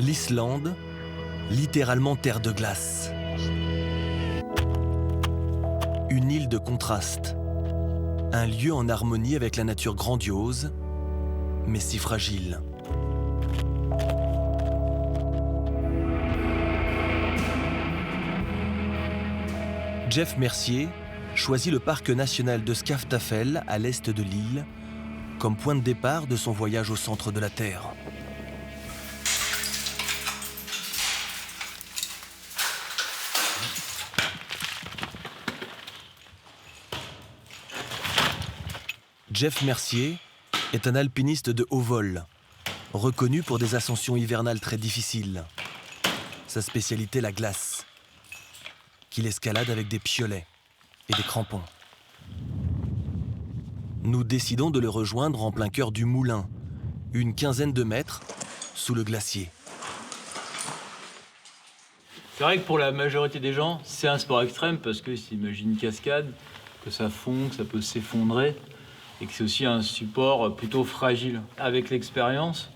L'Islande, littéralement terre de glace. Une île de contraste. Un lieu en harmonie avec la nature grandiose, mais si fragile. Jeff Mercier choisit le parc national de Skaftafell à l'est de l'île comme point de départ de son voyage au centre de la Terre. Jeff Mercier est un alpiniste de haut vol, reconnu pour des ascensions hivernales très difficiles. Sa spécialité, la glace, qu'il escalade avec des piolets et des crampons. Nous décidons de le rejoindre en plein cœur du Moulin, une quinzaine de mètres sous le glacier. C'est vrai que pour la majorité des gens, c'est un sport extrême parce qu'ils s'imaginent une cascade, que ça fond, que ça peut s'effondrer et que c'est aussi un support plutôt fragile. Avec l'expérience,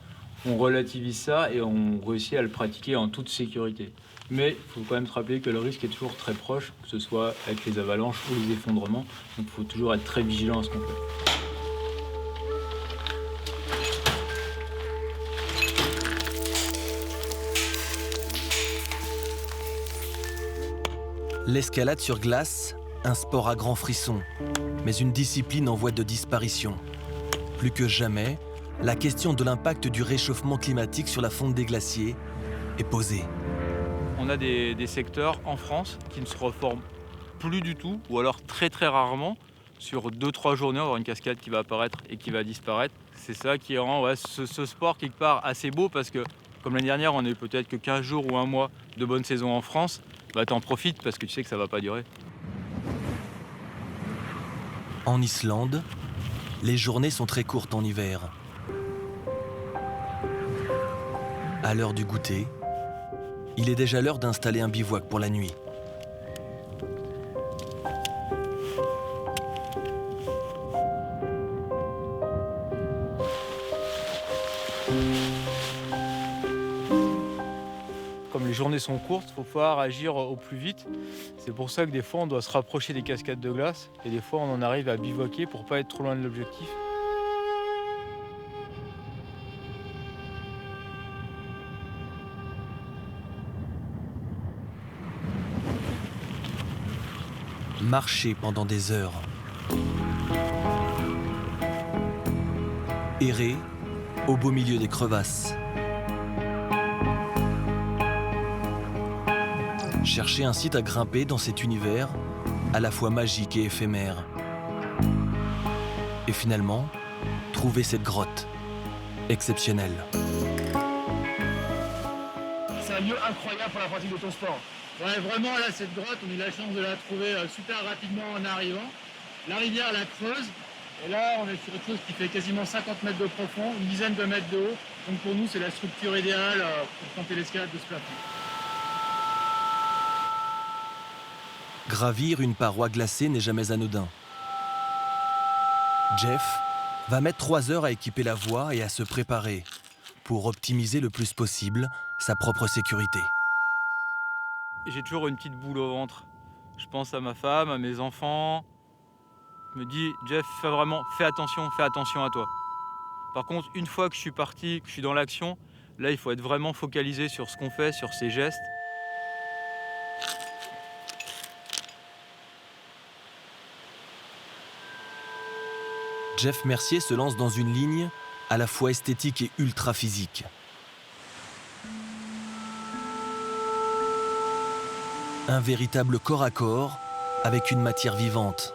on relativise ça et on réussit à le pratiquer en toute sécurité. Mais il faut quand même se rappeler que le risque est toujours très proche, que ce soit avec les avalanches ou les effondrements. Donc il faut toujours être très vigilant à ce qu'on fait. L'escalade sur glace, un sport à grands frissons, mais une discipline en voie de disparition. Plus que jamais, la question de l'impact du réchauffement climatique sur la fonte des glaciers est posée. On a des secteurs en France qui ne se reforment plus du tout, ou alors très très rarement. Sur 2-3 journées, on va avoir une cascade qui va apparaître et qui va disparaître. C'est ça qui rend ce sport quelque part assez beau parce que, comme l'année dernière, on a eu peut-être que 15 jours ou un mois de bonne saison en France, t'en profites parce que tu sais que ça va pas durer. En Islande, les journées sont très courtes en hiver. À l'heure du goûter, il est déjà l'heure d'installer un bivouac pour la nuit. Comme les journées sont courtes, il faut pouvoir agir au plus vite. C'est pour ça que des fois, on doit se rapprocher des cascades de glace et des fois, on en arrive à bivouaquer pour pas être trop loin de l'objectif. Marcher pendant des heures. Errer au beau milieu des crevasses. Chercher un site à grimper dans cet univers à la fois magique et éphémère. Et finalement, trouver cette grotte exceptionnelle. C'est un lieu incroyable pour la pratique de ton sport. Ouais, vraiment, là, cette grotte, on a eu la chance de la trouver super rapidement en arrivant. La rivière la creuse. Et là, on est sur quelque chose qui fait quasiment 50 mètres de profond, une dizaine de mètres de haut. Donc pour nous, c'est la structure idéale pour tenter l'escalade de ce plafond. Gravir une paroi glacée n'est jamais anodin. Jeff va mettre 3 heures à équiper la voie et à se préparer pour optimiser le plus possible sa propre sécurité. J'ai toujours une petite boule au ventre. Je pense à ma femme, à mes enfants. Je me dis, Jeff, fais attention à toi. Par contre, une fois que je suis parti, que je suis dans l'action, là, il faut être vraiment focalisé sur ce qu'on fait, sur ses gestes. Jeff Mercier se lance dans une ligne à la fois esthétique et ultra physique. Un véritable corps à corps avec une matière vivante.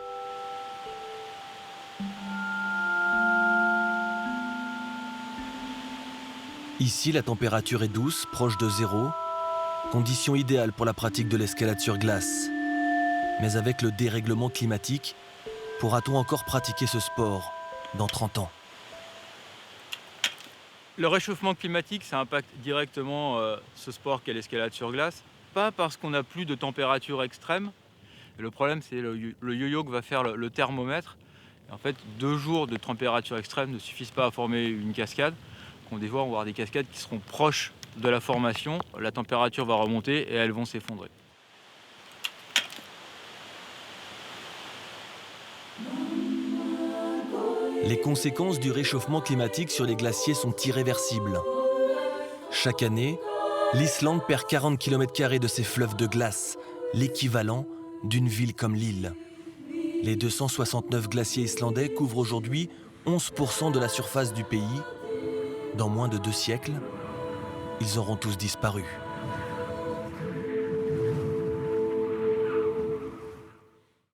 Ici, la température est douce, proche de 0, condition idéale pour la pratique de l'escalade sur glace. Mais avec le dérèglement climatique, pourra-t-on encore pratiquer ce sport dans 30 ans? Le réchauffement climatique, ça impacte directement ce sport qu'est l'escalade sur glace. Pas parce qu'on n'a plus de température extrême. Le problème, c'est le yo-yo que va faire le thermomètre. Et en fait, 2 jours de température extrême ne suffisent pas à former une cascade. Des fois, on va avoir des cascades qui seront proches de la formation, la température va remonter et elles vont s'effondrer. Les conséquences du réchauffement climatique sur les glaciers sont irréversibles. Chaque année, l'Islande perd 40 km² de ses fleuves de glace, l'équivalent d'une ville comme Lille. Les 269 glaciers islandais couvrent aujourd'hui 11% de la surface du pays. Dans moins de 2 siècles, ils auront tous disparu.